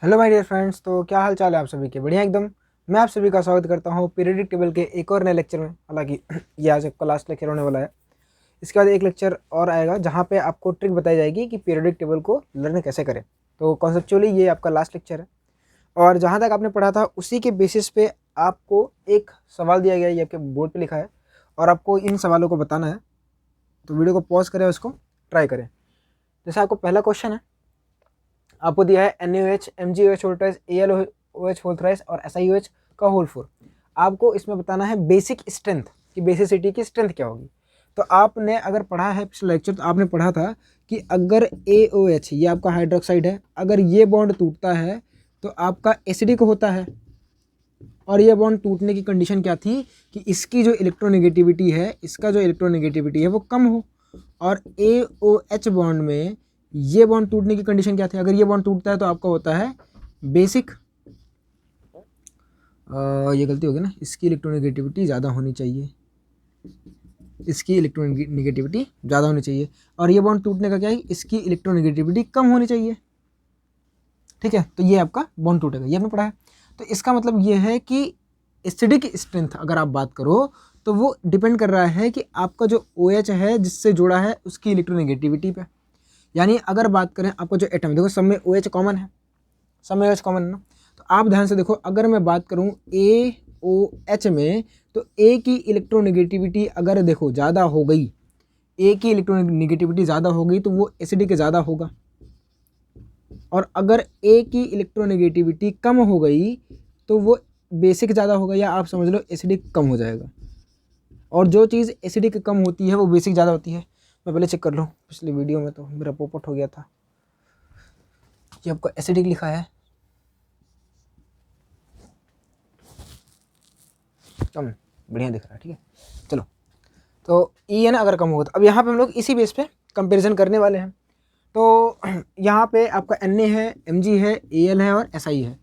Hello my dear friends. तो क्या हाल चाल है आप सभी के? बढ़िया एकदम। मैं आप सभी का स्वागत करता हूँ पीरियडिक टेबल के एक और नए लेक्चर में। हालांकि ये आज आपका लास्ट लेक्चर होने वाला है। इसके बाद एक लेक्चर और आएगा जहाँ पे आपको ट्रिक बताई जाएगी कि पीरियडिक टेबल को लर्न कैसे करें। तो कॉन्सेप्चुअली ये आपका लास्ट लेक्चर है और जहाँ तक आपने पढ़ा था उसी के बेसिस पे आपको एक सवाल दिया गया है, ये आपके बोर्ड पर लिखा है और आपको इन सवालों को बताना है। तो वीडियो को पॉज करें, उसको ट्राई करें। जैसे आपको पहला क्वेश्चन है, आपको दिया है NaOH, MgOH whole ट्राइस, AlOH whole thrice और SiOH का होल 4। आपको इसमें बताना है बेसिक स्ट्रेंथ कि बेसिसिटी की स्ट्रेंथ क्या होगी। तो आपने अगर पढ़ा है पिछले लेक्चर तो आपने पढ़ा था कि अगर AOH ये आपका हाइड्रोक्साइड है, अगर ये बॉन्ड टूटता है तो आपका एसिडिक होता है। और ये बॉन्ड टूटने की कंडीशन क्या थी कि इसकी जो इलेक्ट्रोनेगेटिविटी है, इसका जो इलेक्ट्रोनेगेटिविटी है वो कम हो। और AOH बॉन्ड में ये बॉन्ड टूटने की कंडीशन क्या थी? अगर ये बॉन्ड टूटता है तो आपका होता है बेसिक। ये गलती होगी ना, इसकी इलेक्ट्रोनेगेटिविटी ज़्यादा होनी चाहिए, इसकी इलेक्ट्रोनेगेटिविटी ज़्यादा होनी चाहिए। और ये बॉन्ड टूटने का क्या है, इसकी इलेक्ट्रोनेगेटिविटी कम होनी चाहिए। ठीक है, तो ये आपका बॉन्ड टूटेगा, ये आपने पढ़ा है। तो इसका मतलब ये है कि एसिडिक स्ट्रेंथ अगर आप बात करो तो वो डिपेंड कर रहा है कि आपका जो OH है जिससे जुड़ा है उसकी इलेक्ट्रोनेगेटिविटी पे। यानी अगर बात करें आपको जो एटम, देखो सब में OH कॉमन है, सब में OH कॉमन है ना। तो आप ध्यान से देखो, अगर मैं बात करूं AOH में तो A की इलेक्ट्रोनेगेटिविटी अगर देखो ज़्यादा हो गई, A की इलेक्ट्रोनेगेटिविटी ज़्यादा हो गई तो वो एसिडिक ज़्यादा होगा। और अगर A की इलेक्ट्रोनेगेटिविटी कम हो गई तो वो बेसिक ज़्यादा होगा, या आप समझ लो एसिडिक कम हो जाएगा। और जो चीज़ एसिडिक कम होती है वो बेसिक ज़्यादा होती है। मैं पहले चेक कर लूँ, पिछली वीडियो में तो मेरा पोपट हो गया था। ये आपको एसिडिक लिखा है, कम, बढ़िया दिख रहा है। ठीक है, चलो। तो EN अगर कम होगा तो अब यहाँ पे हम लोग इसी बेस पे कंपैरिजन करने वाले हैं। तो यहाँ पे आपका Na है, Mg है, Al है और Si है,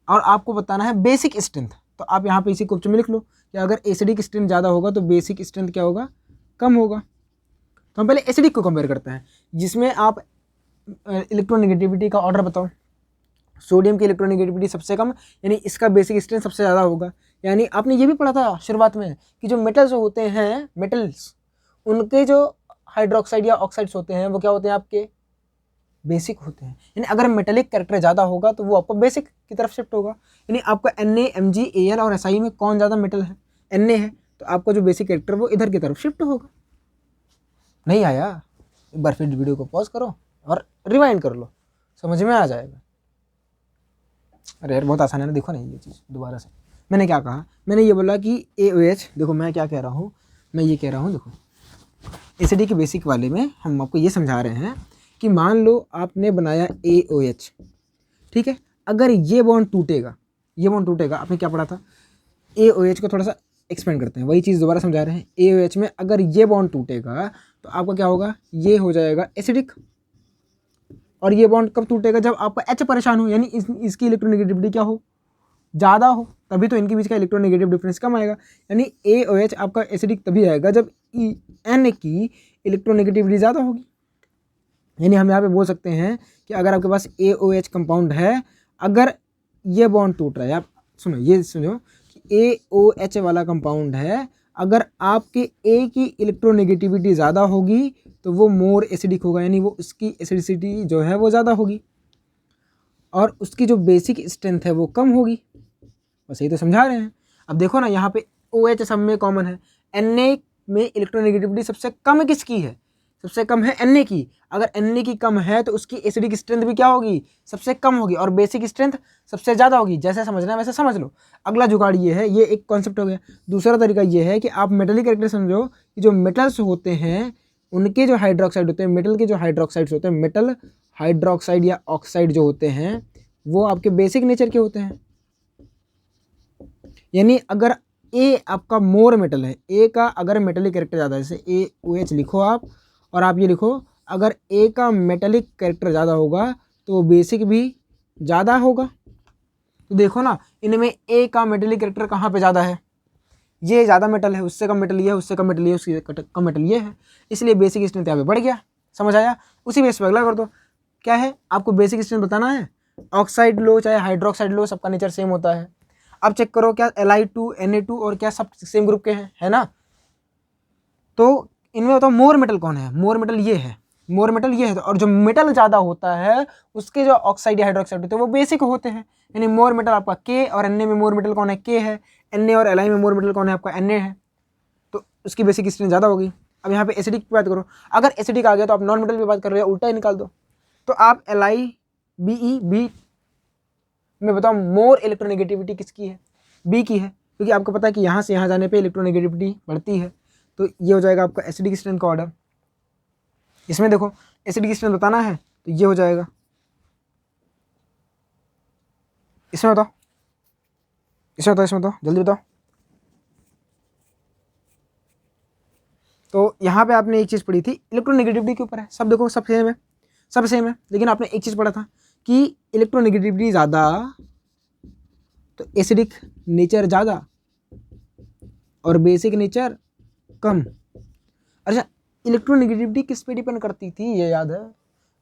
और आपको बताना है बेसिक स्ट्रेंथ। तो आप यहाँ पे इसी क्वेश्चन में लिख लो कि अगर एसिडिक स्ट्रेंथ ज़्यादा होगा तो बेसिक स्ट्रेंथ क्या होगा, कम होगा। तो हम पहले एसिडिक को कंपेयर करते हैं, जिसमें आप इलेक्ट्रोनेगेटिविटी का ऑर्डर बताओ। सोडियम की इलेक्ट्रोनेगेटिविटी सबसे कम, यानी इसका बेसिक स्ट्रेंथ सबसे ज़्यादा होगा। यानी आपने ये भी पढ़ा था शुरुआत में कि जो मेटल्स होते हैं, मेटल्स, उनके जो हाइड्रोक्साइड या ऑक्साइड्स होते हैं वो क्या होते हैं, आपके बेसिक होते हैं। यानी अगर मेटेलिक कैरेक्टर ज़्यादा होगा तो वो आपको बेसिक की तरफ शिफ्ट होगा। यानी आपका Na, Mg, Al और Si में कौन ज़्यादा मेटल है? Na है, तो आपका जो बेसिक कैरेक्टर वो इधर की तरफ शिफ्ट होगा। नहीं आया? एक बार फिर वीडियो को पॉज करो और रिवाइंड कर लो, समझ में आ जाएगा। अरे यार बहुत आसान है ना, देखो नहीं ये चीज़ दोबारा से। मैंने क्या कहा, मैंने ये बोला कि AOH, देखो मैं क्या कह रहा हूँ, मैं ये कह रहा हूँ, देखो एसिडिक बेसिक वाले में हम आपको ये समझा रहे हैं कि मान लो आपने बनाया AOH, ठीक है। अगर ये बॉन्ड टूटेगा, ये बॉन्ड टूटेगा, आपने क्या पढ़ा था, AOH को थोड़ा सा एक्सपेंड करते हैं, वही चीज़ दोबारा समझा रहे हैं। AOH में अगर ये बॉन्ड टूटेगा तो आपका क्या होगा, ये हो जाएगा एसिडिक। और ये बॉन्ड कब टूटेगा, जब आपका H परेशान हो, यानी इसकी इलेक्ट्रोनेगेटिविटी क्या हो, ज़्यादा हो, तभी तो इनके बीच का इलेक्ट्रोनेगेटिव डिफरेंस कम आएगा। यानी AOH आपका एसिडिक तभी आएगा जब N की इलेक्ट्रोनेगेटिविटी ज़्यादा होगी। यानी हम यहाँ पे बोल सकते हैं कि अगर आपके पास AOH कंपाउंड है, अगर ये बॉन्ड टूट रहा है, आप सुनो, ये सुनो कि AOH वाला कंपाउंड है, अगर आपके A की इलेक्ट्रोनेगेटिविटी ज़्यादा होगी तो वो मोर एसिडिक होगा, यानी वो उसकी एसिडिसिटी जो है वो ज़्यादा होगी और उसकी जो बेसिक स्ट्रेंथ है वो कम होगी। बस यही तो समझा रहे हैं। अब देखो ना, यहाँ पे OH सब में कॉमन है, Na में इलेक्ट्रोनेगेटिविटी सबसे कम किसकी है, सबसे कम है Na की। अगर Na की कम है तो उसकी एसिडिक स्ट्रेंथ भी क्या होगी, सबसे कम होगी, और बेसिक स्ट्रेंथ सबसे ज़्यादा होगी। जैसे समझना है वैसे समझ लो। अगला जुगाड़ ये है, ये एक कॉन्सेप्ट हो गया। दूसरा तरीका ये है कि आप मेटलिक कैरेक्टर समझो कि जो मेटल्स होते हैं उनके जो हाइड्रोक्साइड होते हैं, मेटल के जो हाइड्रोक्साइड्स होते हैं, मेटल हाइड्रोक्साइड या ऑक्साइड जो होते हैं वो आपके बेसिक नेचर के होते हैं। यानी अगर A आपका मोर मेटल है, A का अगर मेटेलिक कैरेक्टर ज़्यादा है, जैसे AOH लिखो आप, और आप ये लिखो अगर A का मेटेलिक कैरेक्टर ज़्यादा होगा तो वो बेसिक भी ज़्यादा होगा। तो देखो ना, इनमें A का मेटेलिक कैरेक्टर कहाँ पे ज़्यादा है, ये ज़्यादा मेटल है, उससे कम मेटल ये है, उससे कम मेटल ये, उससे कम मेटल ये है, इसलिए बेसिक स्ट्रेंथ यहाँ पे बढ़ गया। समझ आया? उसी बेस पर अगला कर दो। क्या है, आपको बेसिक स्ट्रेंथ बताना है ऑक्साइड लो चाहे हाइड्रोक्साइड लो, सबका नेचर सेम होता है। अब चेक करो क्या Li2 Na2 और क्या सब सेम ग्रुप के हैं, है ना। तो इनमें बताओ मोर मेटल कौन है, मोर मेटल ये है, मोर मेटल ये है। और जो मेटल ज़्यादा होता है उसके जो ऑक्साइड या हाइड्रोक्साइड होते हैं वो बेसिक होते हैं, यानी मोर मेटल आपका K, और Na में मोर मेटल कौन है, K है। Na और Li में मोर मेटल कौन है, आपका Na है, तो उसकी बेसिक स्ट्रेंथ ज़्यादा होगी। अब यहाँ पे एसिडिक की बात करो, अगर एसिडिक आ गया तो आप नॉन मेटल की बात कर रहे हो, उल्टा ही निकाल दो। तो आप LiBe में बताओ मोर इलेक्ट्रोनेगेटिविटी किसकी है, बी की है, क्योंकि आपको पता है कि यहाँ से यहाँ जाने पे इलेक्ट्रोनेगेटिविटी बढ़ती है। तो ये हो जाएगा आपका एसिडिक स्ट्रेंथ का ऑर्डर। इसमें देखो एसिडिक स्ट्रेंथ बताना है तो ये हो जाएगा, इसमें बताओ, इसमें बताओ, इसमें बताओ, जल्दी बताओ। तो यहाँ पे आपने एक चीज़ पढ़ी थी इलेक्ट्रोनेगेटिविटी के ऊपर है, सब देखो सब सेम है, सब सेम है, लेकिन आपने एक चीज़ पढ़ा था कि इलेक्ट्रोनेगेटिविटी ज़्यादा तो एसिडिक नेचर ज़्यादा और बेसिक नेचर कम। अच्छा, इलेक्ट्रोनेगेटिविटी किस पे डिपेंड करती थी, ये याद है,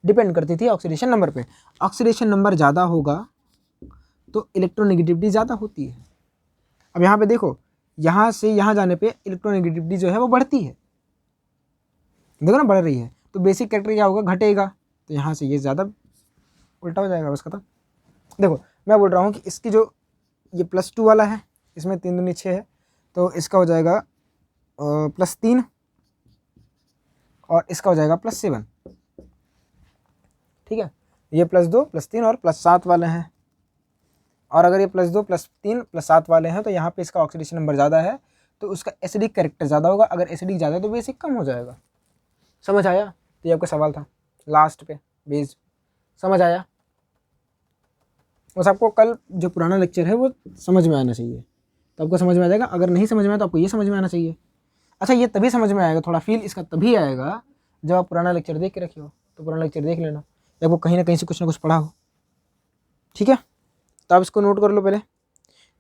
डिपेंड करती थी ऑक्सीडेशन नंबर पे। ऑक्सीडेशन नंबर ज़्यादा होगा तो इलेक्ट्रोनेगेटिविटी ज़्यादा होती है। अब यहाँ पे देखो, यहाँ से यहाँ जाने पे इलेक्ट्रोनेगेटिविटी जो है वो बढ़ती है, देखो ना बढ़ रही है, तो बेसिक कैरेक्टर क्या होगा, घटेगा, तो यहाँ से ये ज़्यादा उल्टा हो जाएगा बस खत्म। देखो मैं बोल रहा हूँ कि इसकी जो ये +2 वाला है, इसमें 3 दूनी 6 है, तो इसका हो जाएगा +3 और इसका हो जाएगा +7, ठीक है। ये +2 +3 और +7 वाले हैं, और अगर ये +2 +3 +7 वाले हैं तो यहाँ पे इसका ऑक्सीडेशन नंबर ज़्यादा है तो उसका एसिडिक कैरेक्टर ज़्यादा होगा। अगर एसिडिक ज़्यादा है तो बेसिक कम हो जाएगा। समझ आया? तो ये आपका सवाल था लास्ट पे बेस्ड, समझ आया? बस आपको कल जो पुराना लेक्चर है वो समझ में आना चाहिए, तो आपको समझ में आ जाएगा। अगर नहीं समझ में आया तो आपको ये समझ में आना चाहिए। अच्छा, ये तभी समझ में आएगा, थोड़ा फील इसका तभी आएगा जब आप पुराना लेक्चर देख के रखे हो। तो पुराना लेक्चर देख लेना, या आपको कहीं ना कहीं से कुछ ना कुछ पढ़ा हो, ठीक है। तो आप इसको नोट कर लो, पहले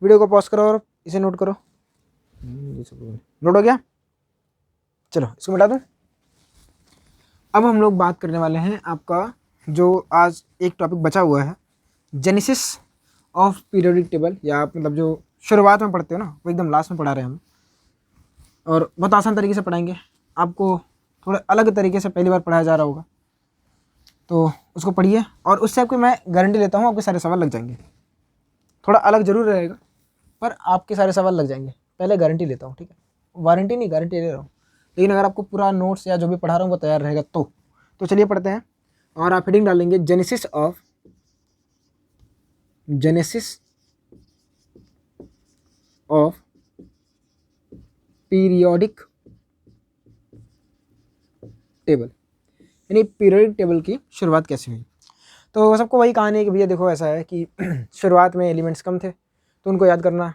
वीडियो को पॉज करो और इसे नोट करो। नोट हो गया? चलो इसको मिटा दूँ। अब हम लोग बात करने वाले हैं आपका जो आज एक टॉपिक बचा हुआ है, जेनेसिस ऑफ पीरियोडिक टेबल, या आप मतलब जो शुरुआत में पढ़ते हो ना वो एकदम लास्ट में पढ़ा रहे हैं हम, और बहुत आसान तरीके से पढ़ाएंगे आपको, थोड़े अलग तरीके से पहली बार पढ़ाया जा रहा होगा, तो उसको पढ़िए। और उससे आपको मैं गारंटी लेता हूँ आपके सारे सवाल लग जाएंगे। थोड़ा अलग जरूर रहेगा पर आपके सारे सवाल लग जाएंगे, पहले गारंटी लेता हूँ, ठीक है। वारंटी नहीं, गारंटी ले रहा हूँ, लेकिन अगर आपको पूरा नोट्स या जो भी पढ़ा रहा हूँ वो तैयार रहेगा तो चलिए पढ़ते हैं। और आप हेडिंग डालेंगे जेनेसिस ऑफ पीरियोडिक टेबल, यानी पीरियोडिक टेबल की शुरुआत कैसे हुई। तो सबको वही कहानी है कि भैया देखो ऐसा है कि शुरुआत में एलिमेंट्स कम थे तो उनको याद करना,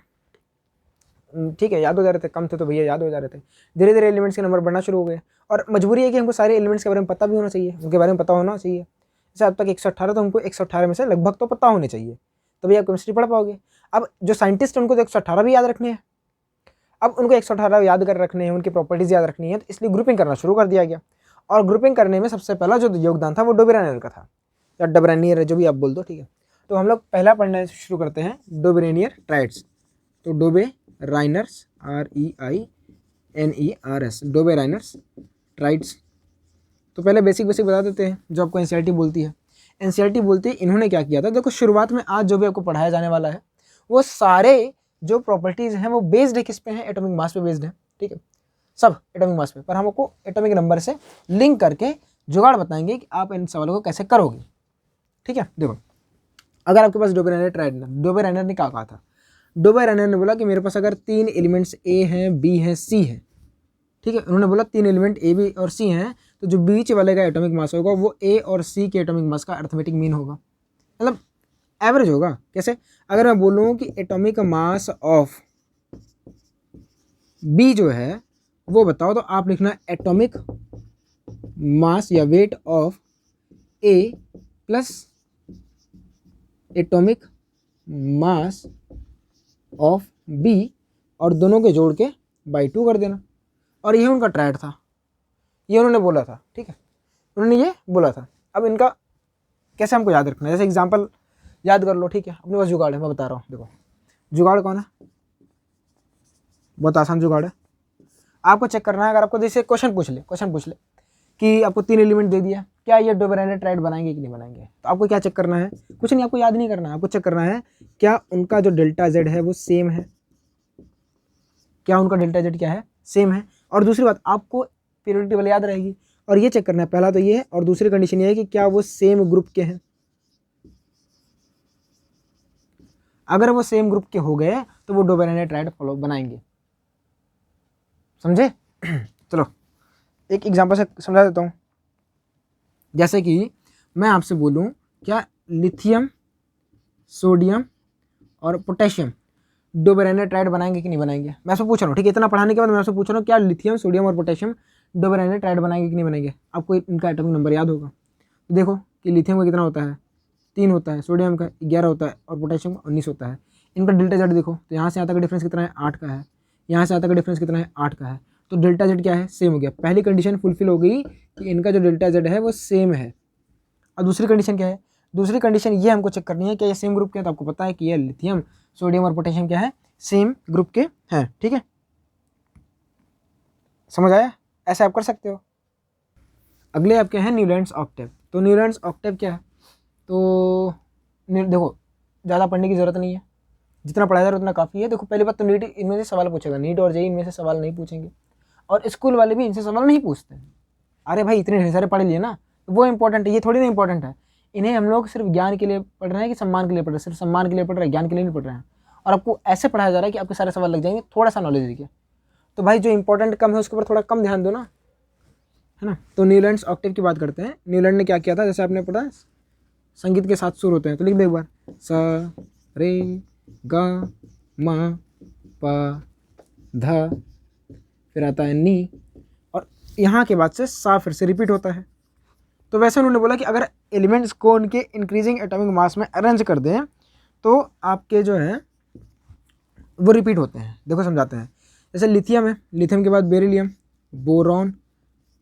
ठीक है, याद हो जा रहे थे, कम थे तो भैया याद हो जा रहे थे। धीरे धीरे एलिमेंट्स के नंबर बढ़ना शुरू हो गए, और मजबूरी है कि हमको सारे एलिमेंट्स के बारे में पता भी होना चाहिए, उनके बारे में पता होना चाहिए। जैसे अब तक 118 तो हमको 118 में से लगभग तो पता होने चाहिए, तभी आप केमिस्ट्री पढ़ पाओगे। अब जो साइंटिस्ट हैं उनको तो 118 भी याद रखने हैं, अब उनको 118 याद कर रखने हैं, उनकी प्रॉपर्टीज़ याद रखनी है, तो इसलिए ग्रुपिंग करना शुरू कर दिया गया। और ग्रुपिंग करने में सबसे पहला जो योगदान था वो डोबेरेनियर का था, या डबरेनियर जो भी आप बोल दो, ठीक है। तो हम लोग पहला पढ़ना शुरू करते हैं डोबेरेनियर ट्राइड्स। तो डोबेराइनर्स REINERS, डोबेराइनर्स ट्राइड्स। तो पहले बेसिक बता देते हैं जो आपको एनसीईआरटी बोलती है। एनसीईआरटी बोलती है इन्होंने क्या किया था, देखो शुरुआत में आज जो भी आपको पढ़ाया जाने वाला है वो सारे जो प्रॉपर्टीज़ हैं वो बेस्ड है किस पे हैं, एटॉमिक मास पे बेस्ड है, ठीक है, सब एटॉमिक मास पे। पर हम आपको एटॉमिक नंबर से लिंक करके जुगाड़ बताएंगे कि आप इन सवालों को कैसे करोगे, ठीक है। देखो अगर आपके पास डोबेराइनर ने क्या कहा था, डोबेराइनर ने बोला कि मेरे पास अगर 3 एलिमेंट्स A हैं, B हैं, C हैं, ठीक है, उन्होंने बोला 3 एलिमेंट A, B और C हैं, तो जो बीच वाले का एटॉमिक मास होगा वो A और C के एटॉमिक मास का अर्थमेटिक मीन होगा, मतलब एवरेज होगा। कैसे? अगर मैं बोलूँ कि एटॉमिक मास ऑफ B जो है वो बताओ, तो आप लिखना एटॉमिक मास या weight of A plus atomic mass of B, और दोनों के जोड़ के बाई 2 कर देना। और यही उनका ट्रायड था, ये उन्होंने बोला था, ठीक है, उन्होंने ये बोला था। अब इनका कैसे हमको याद रखना है, जैसे एग्जांपल याद कर लो, ठीक है। अपने पास जुगाड़ है, मैं बता रहा हूँ। देखो जुगाड़ कौन है, बहुत आसान जुगाड़ है। आपको चेक करना है, अगर आपको जैसे क्वेश्चन पूछ ले कि आपको 3 एलिमेंट दे दिया, क्या ये डबल एंडेड ट्राइड बनाएंगे कि नहीं बनाएंगे, तो आपको क्या चेक करना है, कुछ नहीं, आपको याद नहीं करना है, आपको चेक करना है क्या उनका जो डेल्टा जेड है वो सेम है, क्या उनका डेल्टा जेड क्या है, सेम है। और दूसरी बात, आपको पीरियोडिक टेबल याद रहेगी, और ये चेक करना है, पहला तो ये है, और दूसरी कंडीशन ये है कि क्या वो सेम ग्रुप के हैं। अगर वो सेम ग्रुप के हो गए तो वो डबल एंडेड ट्राइड फॉलो बनाएंगे, समझे। चलो एक एग्जांपल से समझा देता हूँ। जैसे कि मैं आपसे बोलूँ क्या लिथियम, सोडियम और पोटेशियम डबल एंडेड ट्राइड बनाएंगे कि नहीं बनाएंगे, मैं आपसे पूछ रहा हूँ, ठीक है। इतना पढ़ाने के बाद मैं आपसे पूछ रहा हूँ क्या लिथियम, सोडियम और पोटेशियम डबल एंडेड ट्राइड बनाएंगे कि नहीं बनाएंगे। आपको इनका एटॉमिक नंबर याद होगा, तो देखो कि लिथियम का कितना होता है, 3 होता है, सोडियम का 11 होता है, और पोटेशियम का 19 होता है। इनका डेल्टा जेड देखो, तो यहाँ से यहाँ तक का डिफरेंस कितना है, 8 का है, यहाँ से यहाँ तक का डिफरेंस कितना है, 8 का है। तो डेल्टा जेड क्या है, सेम हो गया। पहली कंडीशन फुलफिल हो गई कि इनका जो डेल्टा जेड है वो सेम है। और दूसरी कंडीशन क्या है, दूसरी कंडीशन ये हमको चेक करनी है कि ये सेम ग्रुप के हैं। तो आपको पता है कि ये लिथियम, सोडियम और पोटेशियम क्या है, सेम ग्रुप के हैं, ठीक है। समझ आया, ऐसे आप कर सकते हो। अगले आपके हैं न्यूलैंड्स ऑक्टेव। तो न्यूलैंड्स ऑक्टेव क्या है, तो देखो ज़्यादा पढ़ने की ज़रूरत नहीं है, जितना पढ़ाया जा रहा है उतना काफ़ी है। देखो पहली बात तो नीट इनमें से सवाल पूछेगा, नीट और जेई इनमें से सवाल नहीं पूछेंगे, और स्कूल वाले भी इनसे सवाल नहीं पूछते हैं। अरे भाई इतने ढेर सारे पढ़ लिए ना, तो वो इंपॉर्टेंट है, ये थोड़ी ना इंपॉर्टेंट है। इन्हें हम लोग सिर्फ ज्ञान के लिए पढ़ रहे हैं कि सम्मान के लिए पढ़ रहे हैं, सिर्फ सम्मान के लिए पढ़ रहे हैं, ज्ञान के लिए नहीं पढ़ रहे हैं। और आपको ऐसे पढ़ाया जा रहा है कि आपके सारे सवाल लग जाएंगे थोड़ा सा नॉलेज लेके। तो भाई जो इंपॉर्टेंट कम है उसके ऊपर थोड़ा कम ध्यान दो ना, है ना। तो न्यूलैंड्स ऑक्टेव की बात करते हैं। न्यूलैंड ने क्या किया था, जैसे आपने पढ़ा संगीत के 7 सुर होते हैं, तो लिख दे एक बार, सा रे गा मा पा धा, फिर आता है नी, और यहाँ के बाद से सा फिर से रिपीट होता है। तो वैसे उन्होंने बोला कि अगर एलिमेंट्स को उनके इंक्रीजिंग एटॉमिक मास में अरेंज कर दें तो आपके जो है वो रिपीट होते हैं। देखो समझाते हैं। जैसे लिथियम है, लिथियम के बाद beryllium, boron,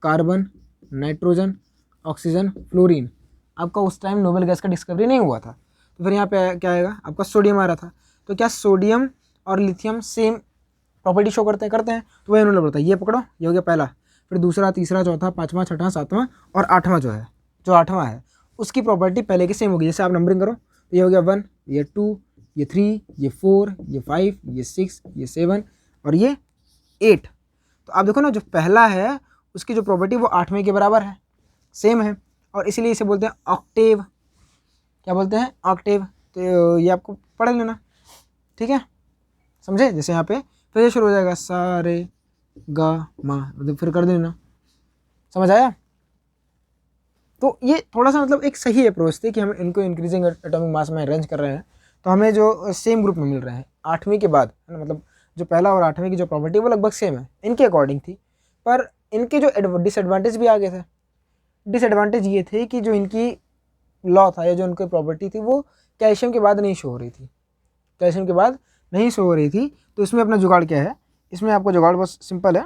carbon, nitrogen, oxygen, fluorine. आपका उस टाइम नोबेल गैस का डिस्कवरी नहीं हुआ था, तो फिर यहाँ पे क्या आएगा, आपका सोडियम आ रहा था। तो क्या सोडियम और लिथियम सेम प्रॉपर्टी शो करते हैं, तो वही उन्होंने बोला, ये पकड़ो, ये हो गया पहला, फिर दूसरा, तीसरा, चौथा, पाँचवा, छठा, सातवां और आठवां जो आठवां है उसकी प्रॉपर्टी पहले की सेम होगी। जैसे आप नंबरिंग करो, तो ये हो गया 1, ये 2, ये 3, ये 4, ये 5, ये 6, ये 7 और ये 8। तो आप देखो ना, जो पहला है उसकी जो प्रॉपर्टी वो 8वें के बराबर है, सेम है, और इसीलिए इसे बोलते हैं ऑक्टेव। क्या बोलते हैं, ऑक्टेव। तो ये आपको पढ़ लेना, ठीक है, समझे। जैसे यहाँ पे फिर ये शुरू हो जाएगा, सा रे गा मा, मतलब फिर कर देना, समझ आया। तो ये थोड़ा सा मतलब एक सही अप्रोच थी कि हम इनको इंक्रीजिंग एटॉमिक मास में अरेंज कर रहे हैं, तो हमें जो सेम ग्रुप में मिल रहे हैं 8वीं के बाद, है ना, मतलब जो पहला और 8वीं की जो प्रॉपर्टी वो लगभग सेम है, इनके अकॉर्डिंग थी। पर इनके जो डिसएडवांटेज भी आ गए थे। डिसएडवांटेज ये थे कि जो इनकी लॉ था या जो उनकी प्रॉपर्टी थी वो कैल्शियम के बाद नहीं शो हो रही थी, कैल्शियम के बाद नहीं शो हो रही थी। तो इसमें अपना जुगाड़ क्या है, इसमें आपका जुगाड़ बहुत सिंपल है।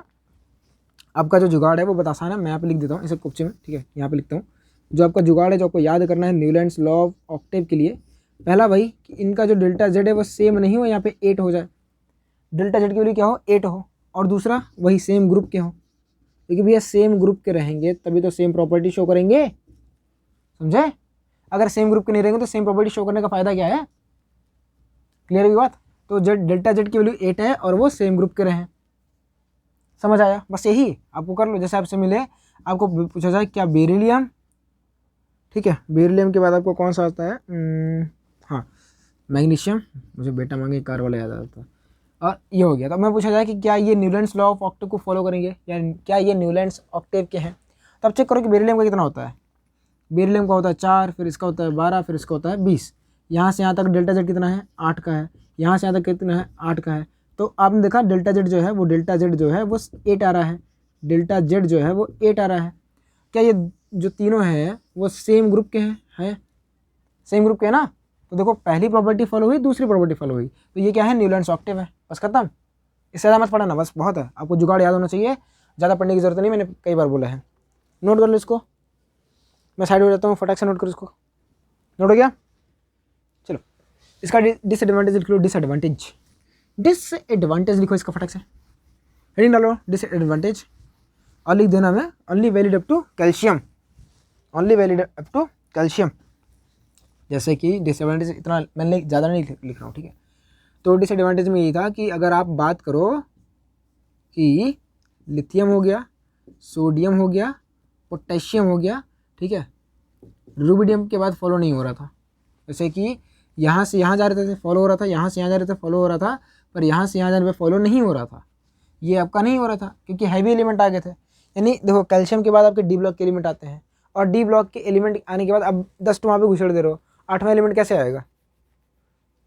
आपका जो जुगाड़ है वो बहुत आसान है, मैं यहाँ पे लिख देता हूँ इसे कुप्चे में, ठीक है, यहाँ पे लिखता हूँ। जो आपका जुगाड़ है, जो आपको याद करना है न्यूलैंड्स लॉ ऑफ ऑक्टेव के लिए, पहला भाई कि इनका जो डेल्टा जेड है वो सेम नहीं हो, यहाँ पे 8 हो जाए, डेल्टा जेड के लिए क्या हो, 8 हो। और दूसरा वही सेम ग्रुप के हो, क्योंकि भैया सेम ग्रुप के रहेंगे तभी तो सेम प्रॉपर्टी शो करेंगे, समझे। अगर सेम ग्रुप के नहीं रहेंगे तो सेम प्रॉपर्टी शो करने का फायदा क्या है, क्लियर हुई बात। तो जेड डेल्टा जेड की वैल्यू 8 है और वो सेम ग्रुप के रहें, समझ आया। बस यही आपको कर लो। जैसे आपसे मिले, आपको पूछा जाए क्या बेरिलियम, ठीक है, बेरिलियम के बाद आपको कौन सा आता है, हाँ मैग्नीशियम, मुझे बेटा मांगे कार वाला याद आता था, और ये हो गया। तो मैं पूछा जाए कि क्या ये न्यूलैंड्स लॉ ऑफ ऑक्टेव को फॉलो करेंगे या क्या ये न्यूलैंड्स ऑक्टेव के हैं, तब चेक करो कि बेरिलियम का कितना होता है। बेरिलियम का होता है 4, फिर इसका होता है 12, फिर इसका होता है 20। यहाँ से यहाँ तक डेल्टा जेड कितना है, 8 का है। यहाँ से यहाँ तक कितना है, 8 का है। तो आपने देखा डेल्टा जेड जो है वो 8 आ रहा है, डेल्टा जेड जो है वो 8 आ रहा है। क्या ये जो तीनों हैं वो सेम ग्रुप के हैं, सेम ग्रुप के हैं ना। तो देखो पहली प्रॉपर्टी फॉलो हुई, दूसरी प्रॉपर्टी फॉलो हुई, तो ये क्या है, न्यूलैंड्स ऑक्टेव है, बस खत्म। इससे ज़्यादा मत पढ़ना, बस बहुत है। आपको जुगाड़ याद होना चाहिए, ज़्यादा पढ़ने की जरूरत नहीं, मैंने कई बार बोला है। नोट कर लो इसको, मैं साइड हो जाता हूँ, फटाक से नोट करो इसको। नोट हो गया, चलिए। इसका डिसएडवांटेज लिख लो, डिसएडवांटेज लिखो इसका फटक से, हेडिंग डालो डिसएडवांटेज, और लिख देना मैं only valid up to calcium, only valid up to calcium. जैसे कि डिसएडवांटेज इतना मैंने ज़्यादा नहीं लिख रहा हूँ, ठीक है। तो डिसएडवांटेज में ये था कि अगर आप बात करो कि लिथियम हो गया, सोडियम हो गया, पोटेशियम हो गया, ठीक है, रुबिडियम के बाद फॉलो नहीं हो रहा था। जैसे कि यहाँ से यहाँ जा रहे थे फॉलो हो रहा था, यहाँ से यहाँ जा रहे थे फॉलो हो रहा था, पर यहाँ से यहाँ जाने पे फॉलो नहीं हो रहा था, ये आपका नहीं हो रहा था क्योंकि हैवी एलिमेंट आ गए थे। यानी देखो कैल्शियम के बाद आपके डी ब्लॉक के एलिमेंट आते हैं, और डी ब्लॉक के एलिमेंट आने के बाद अब 10 तो वहाँ पे घुसेड़ दे रहे हो, 8वां एलिमेंट कैसे आएगा?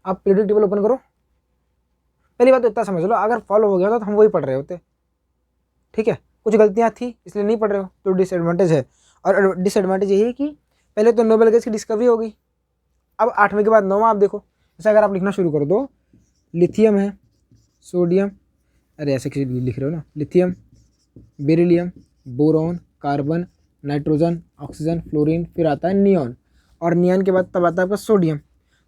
आप पीरियोडिक टेबल ओपन करो, पहली बात तो इतना समझ लो, अगर फॉलो हो गया होता तो हम वही पढ़ रहे होते, ठीक है। कुछ गलतियाँ थी इसलिए नहीं पढ़ रहे हो, तो डिसएडवांटेज है। और डिसएडवांटेज यही है कि पहले तो नोबेल गैस की डिस्कवरी हो गई, अब 8वें के बाद 9वां आप देखो, जैसे अगर आप लिखना शुरू कर दो, लिथियम है, सोडियम, अरे ऐसे किसी लिख रहे हो ना, lithium, beryllium, boron, carbon, nitrogen, oxygen, fluorine, फिर आता है नियॉन, और नियॉन के बाद तब आता है आपका सोडियम।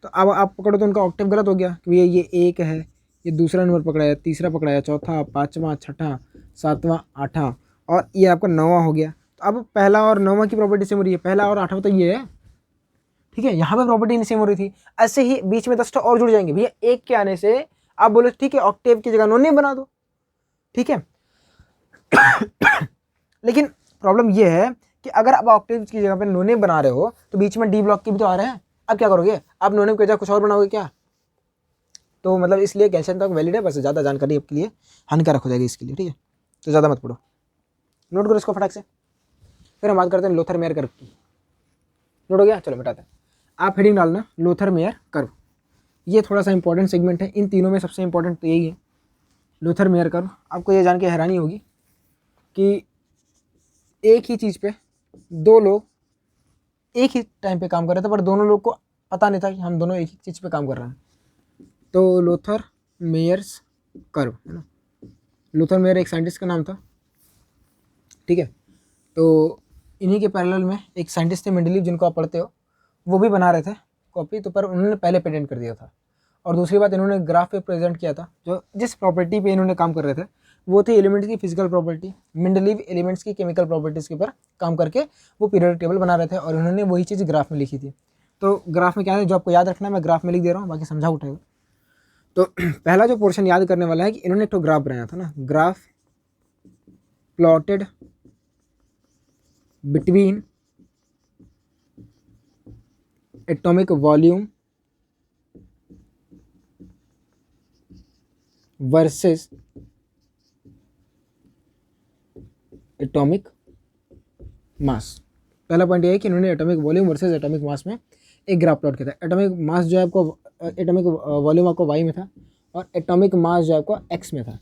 तो अब आप पकड़ो तो उनका ऑक्टेव गलत हो गया कि भैया ये 1 है, ये दूसरा नंबर पकड़ाया, तीसरा पकड़ाया, चौथा, 5वां, 6ठा, 7वां, 8वां, और ये आपका 9वां हो गया। तो अब पहला और 9वां की प्रॉपर्टी सेम हो रही है, पहला और 8वां तो ये है, ठीक है, यहाँ पे प्रॉपर्टी नहीं सेम हो रही थी। ऐसे ही बीच में 10 और जुड़ जाएंगे भैया, 1 के आने से आप बोलो ठीक है ऑक्टेव की जगह नोनेम बना दो, ठीक है। लेकिन प्रॉब्लम ये है कि अगर आप ऑक्टेव की जगह पे नोनेम बना रहे हो तो बीच में डी ब्लॉक की भी तो आ रहे हैं, अब क्या करोगे? आप नोनेम की जगह कुछ और बनाओगे क्या? तो मतलब इसलिए कैल्शियम तक वैलिड है, बस ज़्यादा जानकारी आपके लिए हानिकारक हो जाएगी इसके लिए, ठीक है, तो ज़्यादा मत पढ़ो, नोट करो इसको फटाक से। फिर हम बात करते हैं लोथर मेयर कर्व की। नोट हो गया? चलो मिटाते हैं। आप हेडिंग डालना लोथर मेयर कर्व, ये थोड़ा सा इंपॉर्टेंट सेगमेंट है, इन तीनों में सबसे इंपॉर्टेंट तो यही है, लोथर मेयर कर्व। आपको ये जान के हैरानी होगी कि एक ही चीज़ पे 2 लोग एक ही टाइम पे काम कर रहे थे, पर दोनों लोग को पता नहीं था कि हम दोनों एक ही चीज़ पे काम कर रहे हैं। तो लोथर मेयर्स कर्व है ना, लोथर मेयर एक साइंटिस्ट का नाम था, ठीक है। तो इन्हीं के पैरेलल में एक साइंटिस्ट थे मेंडलीव, जिनको आप पढ़ते हो, वो भी बना रहे थे कॉपी, तो पर उन्होंने पहले पेटेंट कर दिया था। और दूसरी बात, इन्होंने ग्राफ पे प्रेजेंट किया था, जो जिस प्रॉपर्टी पे इन्होंने काम कर रहे थे वो थी एलिमेंट्स की फिजिकल प्रॉपर्टी। मेंडलीव एलिमेंट्स की केमिकल प्रॉपर्टीज़ के ऊपर काम करके वो पीरियोडिक टेबल बना रहे थे, और उन्होंने वही चीज़ ग्राफ में लिखी थी। तो ग्राफ में क्या है जो आपको याद रखना है, मैं ग्राफ में लिख दे रहा हूँ, बाकी समझा उठाएगा। तो पहला जो पोर्शन याद करने वाला है कि इन्होंने एक तो ग्राफ बनाया था ना, graph plotted between atomic volume versus atomic mass. पहला पॉइंट ये है कि इन्होंने atomic volume versus atomic mass में एक ग्राफ प्लॉट किया था। एटॉमिक मास जो है आपको, एटॉमिक वॉल्यूम आपको वाई में था, और एटॉमिक मास जो आपको एक्स में था,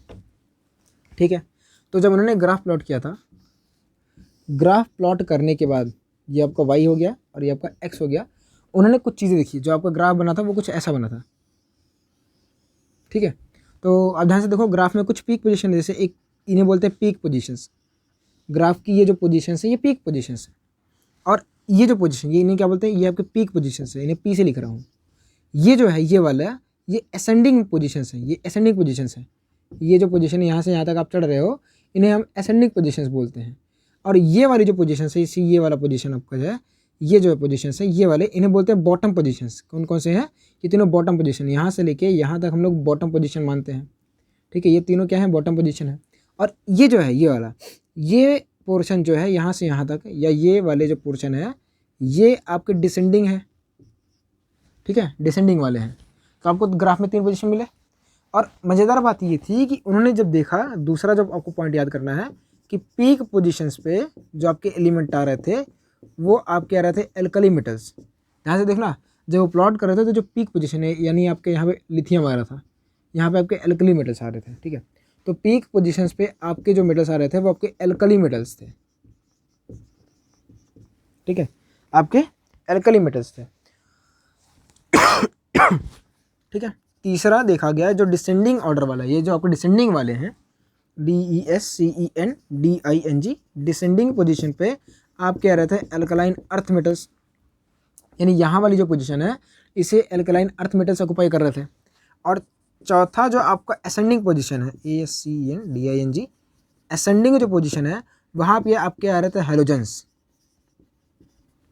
ठीक है। तो जब उन्होंने ग्राफ प्लॉट किया था, ग्राफ प्लॉट करने के बाद ये आपका वाई हो गया और ये आपका एक्स हो गया, उन्होंने कुछ चीज़ें देखी। जो आपका ग्राफ बना था वो कुछ ऐसा बना था, ठीक है। तो आप ध्यान से देखो, ग्राफ में कुछ पीक पोजीशन, जैसे एक इन्हें बोलते हैं पीक पोजीशंस। ग्राफ की ये जो पोजीशंस है ये पीक पोजीशंस है, और ये जो पोजीशन ये इन्हें क्या बोलते हैं, ये आपके पीक पोजीशंस है, इन्हें पी से लिख रहा हूँ। ये जो है ये वाला, ये असेंडिंग पोजीशंस है, ये असेंडिंग पोजीशंस है। ये जो पोजीशन है यहाँ से यहाँ तक आप चढ़ रहे हो, इन्हें हम असेंडिंग पोजीशंस बोलते हैं। और ये वाली जो पोजीशन है, इसी ये वाला पोजीशन आपका जो है, ये जो पोजीशन है ये वाले, इन्हें बोलते हैं बॉटम पोजीशंस। कौन कौन से हैं? ये तीनों बॉटम पोजीशन, यहाँ से लेके यहाँ तक हम लोग बॉटम पोजीशन मानते हैं, ठीक है। ये तीनों क्या है? बॉटम पोजीशन है। और ये जो है ये वाला, ये पोर्शन जो है यहाँ से यहाँ तक, या ये वाले जो पोर्शन है ये आपके डिसेंडिंग है, ठीक है, डिसेंडिंग वाले हैं। तो आपको ग्राफ में 3 पोजीशन मिले। और मज़ेदार बात ये थी कि उन्होंने जब देखा, दूसरा जब आपको पॉइंट याद करना है कि पीक पोजीशंस पे जो आपके एलिमेंट आ रहे थे वो आपके आ रहे थे एल्कली मेटल्स। ध्यान से देखना, जब वो प्लॉट कर रहे थे तो जो पीक पोजीशन है, यानी आपके यहाँ पे लिथियम आ रहा था, यहाँ पे आपके एल्कली मेटल्स आ रहे थे, ठीक है। तो पीक पोजीशंस पे आपके जो मेटल्स आ रहे थे वो आपके एल्कली मेटल्स थे, ठीक है, आपके एल्कली मेटल्स थे, ठीक है। तीसरा देखा गया जो डिसेंडिंग ऑर्डर वाला, ये जो आपके डिसेंडिंग वाले हैं, DESCENDING, डिसेंडिंग पोजीशन पे आप क्या रहे थे? Alkaline earth metals. यानी यहाँ वाली जो पोजीशन है इसे एल्कलाइन अर्थ मेटल्स ऑक्यूपाई कर रहे थे। और चौथा जो आपका असेंडिंग पोजीशन है, ASCENDING, असेंडिंग जो पोजीशन है वहाँ पे आपके आ रहे थे हेलोजेंस।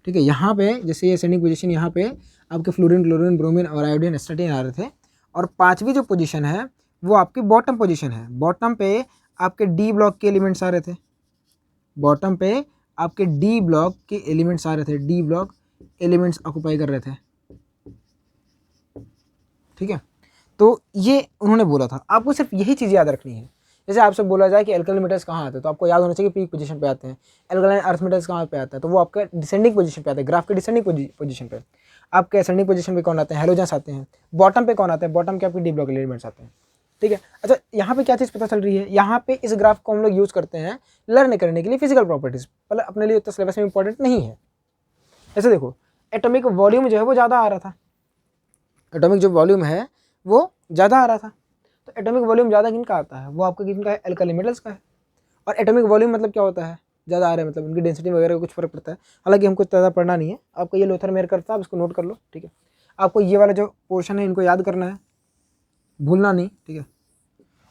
ठीक है, यहाँ पे जैसे ये असेंडिंग पोजीशन, यहाँ पे आपके फ्लोरीन, क्लोरीन, ब्रोमीन और आयोडीन, एस्टाटीन आ रहे थे। और पांचवी जो पोजीशन है वो आपकी बॉटम पोजीशन है। बॉटम पे आपके डी ब्लॉक के एलिमेंट्स आ रहे थे। बॉटम पे आपके डी ब्लॉक के एलिमेंट्स आ रहे थे, डी ब्लॉक एलिमेंट्स ऑक्यूपाई कर रहे थे। ठीक है, तो ये उन्होंने बोला था। आपको सिर्फ यही चीज़ याद रखनी है। जैसे आपसे बोला जाए कि एल्कलाइन मेटल्स कहाँ आते हैं, तो आपको याद होना चाहिए पीक पोजीशन पे आते हैं। एल्कलाइन अर्थ मेटल्स कहाँ पे आता है, तो वो आपका डिसेंडिंग पोजीशन पे आते हैं, ग्राफ के डिसेंडिंग पोजीशन पे। आपके असेंडिंग पोजीशन पे कौन आते हैं, हेलोजेंस आते हैं। बॉटम पे कौन आते हैं, बॉटम के आपके डी ब्लॉक एलिमेंट्स आते हैं। ठीक है, अच्छा यहाँ पे क्या चीज़ पता चल रही है, यहाँ पे इस ग्राफ को हम लोग यूज़ करते हैं लर्न करने के लिए फिजिकल प्रॉपर्टीज, मतलब अपने लिए उतना सिलेबस में इंपॉर्टेंट नहीं है। ऐसे देखो, एटॉमिक वॉल्यूम जो है वो ज़्यादा आ रहा था, एटॉमिक जो वॉल्यूम है वो ज़्यादा आ रहा था। तो एटॉमिक वॉल्यूम ज़्यादा किनका आता है, वो आपका किनका है, एल्काइल मेटल्स का है। और एटॉमिक वॉल्यूम मतलब क्या होता है, ज़्यादा आ रहा है मतलब उनकी डेंसिटी वगैरह कुछ फर्क पड़ता है। हालांकि हमको ज़्यादा पढ़ना नहीं है, आपको ये लोथर मेयर करता है, आप इसको नोट कर लो। ठीक है, आपको ये वाला जो पोर्शन है इनको याद करना है, भूलना नहीं। ठीक है,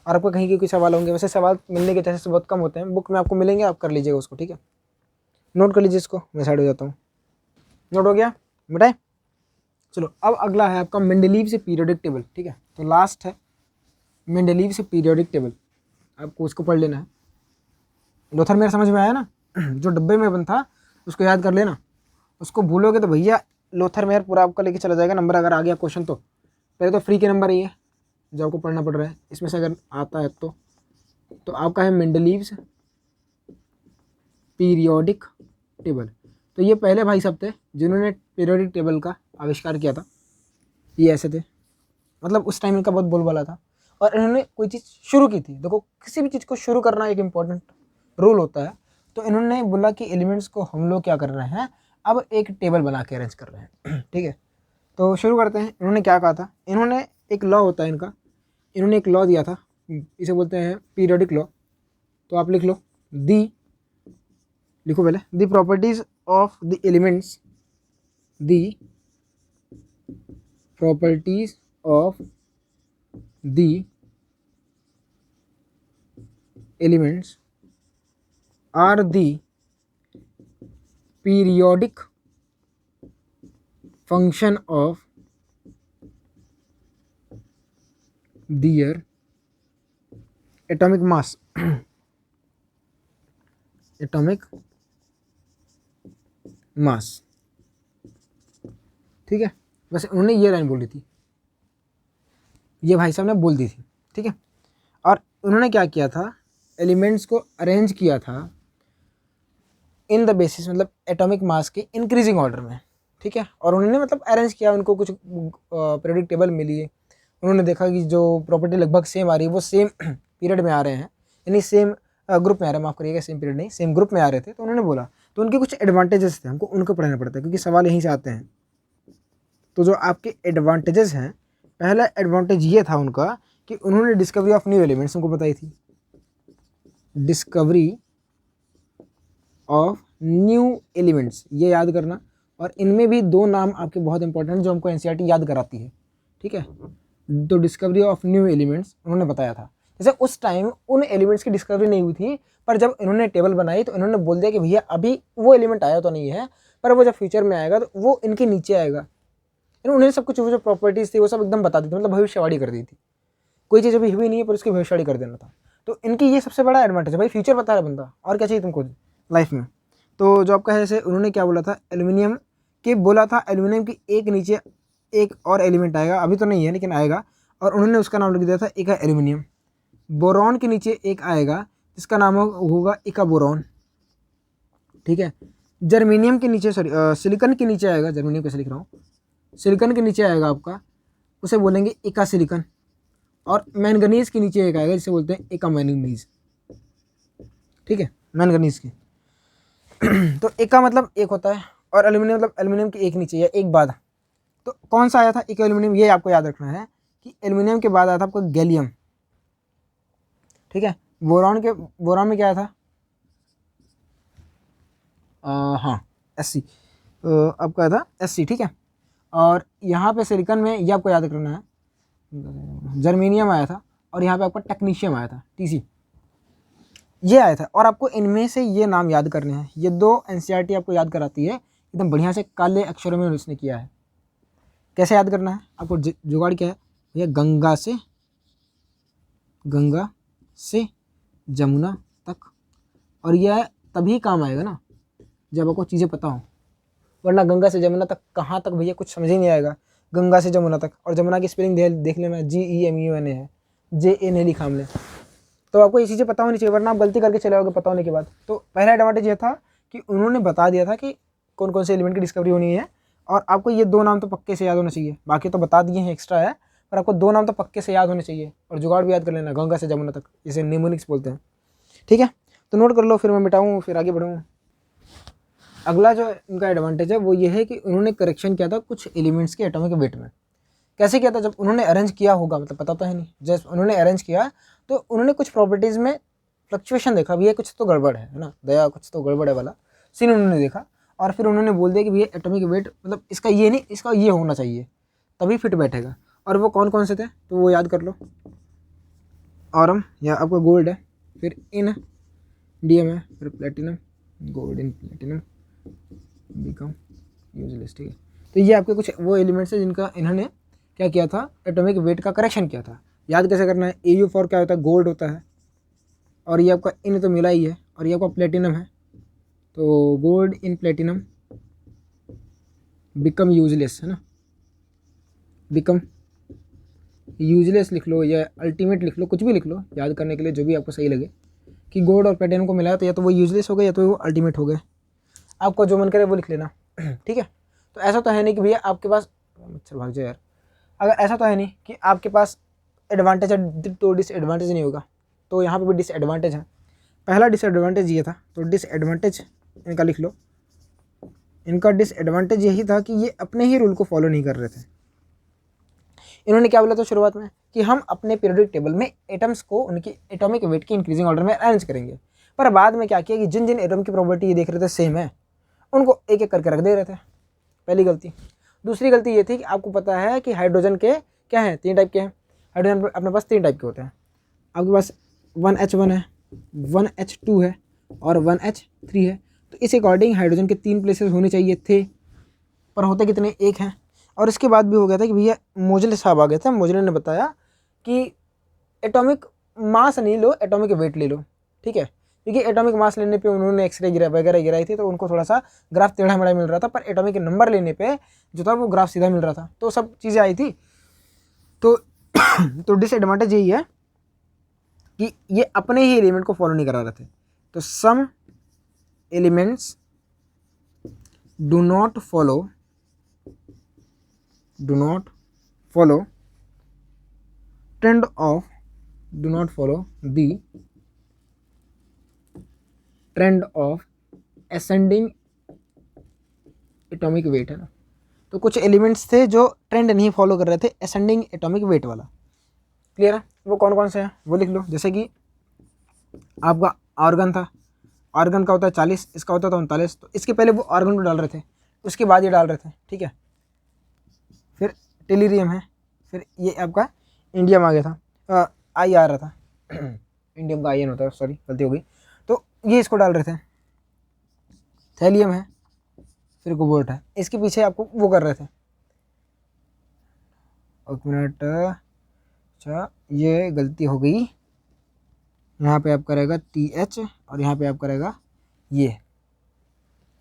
और आपको कहीं के कोई सवाल होंगे, वैसे सवाल मिलने के चांसेस बहुत कम होते हैं, बुक में आपको मिलेंगे, आप कर लीजिएगा उसको। ठीक है, नोट कर लीजिए इसको, मैं साइड हो जाता हूँ। नोट हो गया बेटा? चलो अब अगला है आपका मेंडलीव से पीरियोडिक टेबल। ठीक है, तो लास्ट है मेंडलीव से पीरियोडिक टेबल, आपको उसको पढ़ लेना है। लोथर मेयर समझ में आया ना? जो डब्बे में बन था उसको याद कर लेना, उसको भूलोगे तो भैया लोथर मेयर पूरा आपका लेके चला जाएगा नंबर। अगर आ गया क्वेश्चन तो पहले तो फ्री के नंबर ही है जो आपको पढ़ना पड़ रहा है, इसमें से अगर आता है तो आपका है मेंडलीव्स पीरियोडिक टेबल। तो ये पहले भाई साहब थे जिन्होंने पीरियोडिक टेबल का आविष्कार किया था। ये ऐसे थे, मतलब उस टाइम इनका बहुत बोलबाला था और इन्होंने कोई चीज़ शुरू की थी। देखो किसी भी चीज़ को शुरू करना एक इम्पॉर्टेंट रोल होता है। तो इन्होंने बोला कि एलिमेंट्स को हम लोग क्या कर रहे हैं, अब एक टेबल बना के अरेंज कर रहे हैं। ठीक है, तो शुरू करते हैं। इन्होंने क्या कहा था, इन्होंने एक लॉ होता है इनका, इन्होंने एक लॉ दिया था, इसे बोलते हैं पीरियोडिक लॉ। तो आप लिख लो, लिखो पहले, the properties of the elements, the properties of the elements are the periodic function of their atomic mass atomic mass। ठीक है, बस उन्होंने ये लाइन बोली थी, ये भाई साहब ने बोल दी थी। ठीक है, और उन्होंने क्या किया था, एलिमेंट्स को अरेंज किया था इन द बेसिस, मतलब एटॉमिक मास के इंक्रीजिंग ऑर्डर में। ठीक है, और उन्होंने मतलब अरेंज किया, उनको कुछ पीरियोडिक टेबल मिली, उन्होंने देखा कि जो प्रॉपर्टी लगभग सेम आ रही है वो सेम पीरियड में आ रहे हैं, यानी सेम ग्रुप में आ रहे हैं, माफ़ करिएगा सेम पीरियड नहीं, सेम ग्रुप में आ रहे थे। तो उन्होंने बोला, तो उनके कुछ एडवांटेजेस थे, हमको उनको पढ़ना पड़ता है क्योंकि सवाल यहीं से आते हैं। तो जो आपके एडवांटेजेस हैं, पहला एडवांटेज ये था उनका कि उन्होंने डिस्कवरी ऑफ न्यू एलिमेंट्स उनको बताई थी, डिस्कवरी ऑफ न्यू एलिमेंट्स, ये याद करना। और इनमें भी दो नाम आपके बहुत इंपॉर्टेंट जो हमको एनसीईआरटी याद कराती है। ठीक है, तो डिस्कवरी ऑफ न्यू एलिमेंट्स उन्होंने बताया था। जैसे उस टाइम उन एलिमेंट्स की डिस्कवरी नहीं हुई थी, पर जब इन्होंने टेबल बनाई तो इन्होंने बोल दिया कि भैया अभी वो एलिमेंट आया तो नहीं है, पर वो जब फ्यूचर में आएगा तो वो इनके नीचे आएगा। उन्हें सब कुछ जो प्रॉपर्टीज थी वो सब एकदम बता दी थी, मतलब भविष्यवाणी कर दी थी। कोई चीज़ अभी हुई नहीं है पर उसकी भविष्यवाणी कर देना था। तो इनकी ये सबसे बड़ा एडवांटेज है, भाई फ्यूचर बता रहा है बंदा, और क्या चाहिए तुमको लाइफ में। तो जो आपका है, जैसे उन्होंने क्या बोला था, एल्यूमिनियम के बोला था, एल्यूमिनियम की एक नीचे एक और एलिमेंट आएगा, अभी तो नहीं है लेकिन आएगा, और उन्होंने उसका नाम लिख दिया था एक है एल्यूमिनियम। बोरॉन के नीचे एक आएगा जिसका नाम होगा इका बोरॉन। ठीक है, जर्मेनियम के नीचे, सॉरी सिलिकन के नीचे आएगा, जर्मेनियम कैसे लिख रहा हूँ, सिलिकन के नीचे आएगा आपका, उसे बोलेंगे इका सिलिकन। और मैंगनीज के नीचे एक आएगा जिसे बोलते हैं इका मैंगनीज। ठीक है, मैंगनीज की तो इका मतलब एक होता है, और एल्यूमिनियम मतलब एल्यूमिनियम के एक नीचे या एक बाद। तो कौन सा आया था, इका एल्यूमिनियम, ये आपको याद रखना है कि एल्यूमिनियम के बाद आया था आपका गैलियम। ठीक है, बोरॉन में क्या आया था, हाँ SC, आपका आया था SC। ठीक है, और यहाँ पे सिलिकॉन में ये आपको याद करना है, जर्मेनियम आया था, और यहाँ पे आपका टेक्नीशियम आया था, TC ये आया था। और आपको इनमें से ये नाम याद करने हैं। ये 2 NCERT आपको याद कराती है एकदम बढ़िया से काले अक्षरों में उसने किया है। कैसे याद करना है आपको, जुगाड़ क्या है भैया, गंगा से जमुना तक। और यह तभी काम आएगा ना जब आपको चीज़ें पता हो, वरना गंगा से जमुना तक कहाँ तक भैया कुछ समझ ही नहीं आएगा। गंगा से जमुना तक, और जमुना की स्पेलिंग देख लेना, GEMUNA है, JA नहीं लिखा हमने। तो आपको ये चीज़ें पता होनी चाहिए, वरना आप गलती करके चले जाओगे पता होने के बाद। तो पहला एडवांटेज ये था कि उन्होंने बता दिया था कि कौन कौन से एलिमेंट की डिस्कवरी होनी है, और आपको ये 2 नाम तो पक्के से याद होना चाहिए। बाकी तो बता दिए हैं, एक्स्ट्रा है, पर आपको 2 नाम तो पक्के से याद होने चाहिए। और जुगाड़ भी याद कर लेना, गंगा से जमुना तक, जिसे निमोनिक्स बोलते हैं। ठीक है, तो नोट कर लो, फिर मैं मिटाऊँ, फिर आगे बढ़ूँ। अगला जो इनका एडवांटेज है वो ये है कि उन्होंने करेक्शन किया था कुछ एलिमेंट्स के एटॉमिक वेट में। कैसे किया था, जब उन्होंने अरेंज किया होगा, मतलब पता तो है नहीं, जब उन्होंने अरेंज किया तो उन्होंने कुछ प्रॉपर्टीज़ में फ्लक्चुएशन देखा, भैया कुछ तो गड़बड़ है ना, दया कुछ तो गड़बड़ है वाला सीन उन्होंने देखा। और फिर उन्होंने बोल दिया कि भैया एटॉमिक वेट मतलब इसका ये नहीं, इसका ये होना चाहिए, तभी फिट बैठेगा। और वो कौन कौन से थे, तो वो याद कर लो। ऑरम या आपका गोल्ड है, फिर इंडियम है, फिर platinum, gold in platinum become useless. ठीक है, तो ये आपके कुछ वो एलिमेंट्स हैं जिनका इन्होंने क्या किया था, एटॉमिक वेट का करेक्शन किया था। याद कैसे करना है, AU फॉर क्या होता है, गोल्ड होता है, और ये आपका इन तो मिला ही है, और ये आपका प्लेटिनम है, तो gold in platinum become useless है ना, बिकम यूजलेस लिख लो या अल्टीमेट लिख लो, कुछ भी लिख लो याद करने के लिए, जो भी आपको सही लगे कि गोल्ड और प्लेटिनम को मिलाया तो या तो वो यूजलेस हो गए या तो वो अल्टीमेट हो गए। आपको जो मन करे वो लिख लेना। ठीक है, तो ऐसा तो है नहीं कि भैया आपके पास, मच्छर भाग जाए यार, अगर ऐसा तो है नहीं कि आपके पास एडवांटेज है तो डिसएडवांटेज नहीं होगा, तो यहाँ पे भी डिसएडवांटेज है। पहला डिसएडवांटेज ये था, तो डिसएडवांटेज इनका लिख लो। इनका डिसएडवांटेज यही था कि ये अपने ही रूल को फॉलो नहीं कर रहे थे। इन्होंने क्या बोला था शुरुआत में कि हम अपने पीरियोडिक टेबल में एटम्स को उनकी एटॉमिक वेट की इंक्रीजिंग ऑर्डर में अरेंज करेंगे, पर बाद में क्या किया कि जिन जिन एटम की प्रॉपर्टी ये देख रहे थे सेम है, उनको एक एक करके रख दे रहे थे। पहली गलती। दूसरी गलती ये थी कि आपको पता है कि हाइड्रोजन के क्या हैं, 3 टाइप के हैं। हाइड्रोजन अपने पास 3 टाइप के होते हैं। आपके पास 1H1 है, 1H2 है और 1H3 है। तो इस अकॉर्डिंग हाइड्रोजन के 3 प्लेसेस होने चाहिए थे, पर होते कितने, 1 हैं। और इसके बाद भी हो गया था कि भैया मोजले साहब आ गए थे, मोजले ने बताया कि एटॉमिक मास नहीं लो, एटॉमिक वेट ले लो। ठीक है, क्योंकि एटॉमिक मास लेने पे उन्होंने एक्सरे वगैरह गिराई थी, तो उनको थोड़ा सा ग्राफ टेढ़ा मेढ़ा मिल रहा था, पर एटॉमिक नंबर लेने पे जो था वो ग्राफ सीधा मिल रहा था। तो सब चीज़ें आई थी। तो डिसएडवांटेज यही है कि ये अपने ही एलिमेंट को फॉलो नहीं करा रहे थे। तो some elements do not follow trend of the trend of ascending atomic weight, है ना। तो कुछ एलिमेंट्स थे जो ट्रेंड नहीं फॉलो कर रहे थे असेंडिंग एटॉमिक वेट वाला। क्लियर है, वो कौन कौन से हैं वो लिख लो। जैसे कि आपका आर्गन था, आर्गन का होता है 40, इसका होता था 39। तो इसके पहले वो आर्गन को डाल रहे थे, उसके बाद ये डाल रहे थे। ठीक है, फिर टेलीरियम है, फिर ये आपका इंडियम आ गया था, आई आ रहा था इंडियम का IN होता है, सॉरी गलती हो गई। तो ये इसको डाल रहे थे। थैलियम है, फिर कोबाल्ट है, इसके पीछे आपको वो कर रहे थे। एक मिनट, अच्छा ये गलती हो गई, यहाँ पे आप करेगा TH और यहाँ पे आप करेगा ये।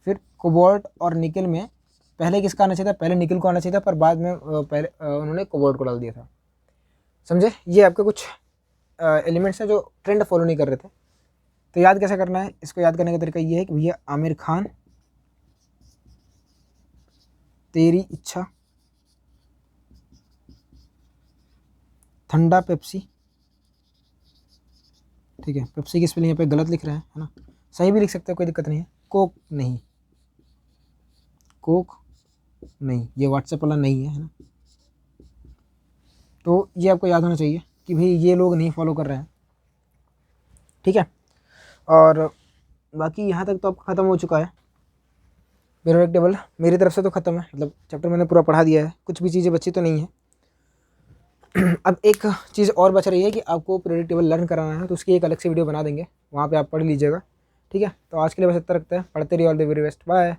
फिर कोबाल्ट और निकल में पहले किसका आना चाहिए था, पहले निकल को आना चाहिए था, पर बाद में पहले उन्होंने कोबाल्ट को डाल दिया था। समझे, ये आपके कुछ एलिमेंट्स हैं जो ट्रेंड फॉलो नहीं कर रहे थे। तो याद कैसे करना है, इसको याद करने का तरीका ये है कि भैया आमिर खान, तेरी इच्छा, ठंडा पेप्सी। ठीक है, पेप्सी की स्पेलिंग यहाँ पे गलत लिख रहे हैं, है ना, सही भी लिख सकते हैं, कोई दिक्कत नहीं है। कोक नहीं, कोक नहीं, ये व्हाट्सएप वाला नहीं है ना। तो ये आपको याद होना चाहिए कि भाई ये लोग नहीं फॉलो कर रहे हैं। ठीक है, और बाकी यहाँ तक तो आपका ख़त्म हो चुका है। पीरियोडिक टेबल मेरी तरफ से तो ख़त्म है, मतलब चैप्टर मैंने पूरा पढ़ा दिया है, कुछ भी चीज़ें बची तो नहीं है। अब एक चीज़ और बच रही है कि आपको पीरियोडिक टेबल लर्न कराना है, तो उसकी एक अलग से वीडियो बना देंगे, वहाँ पे आप पढ़ लीजिएगा। ठीक है, तो आज के लिए बस इतना रखते हैं। पढ़ते रहिए। All the very best. Bye.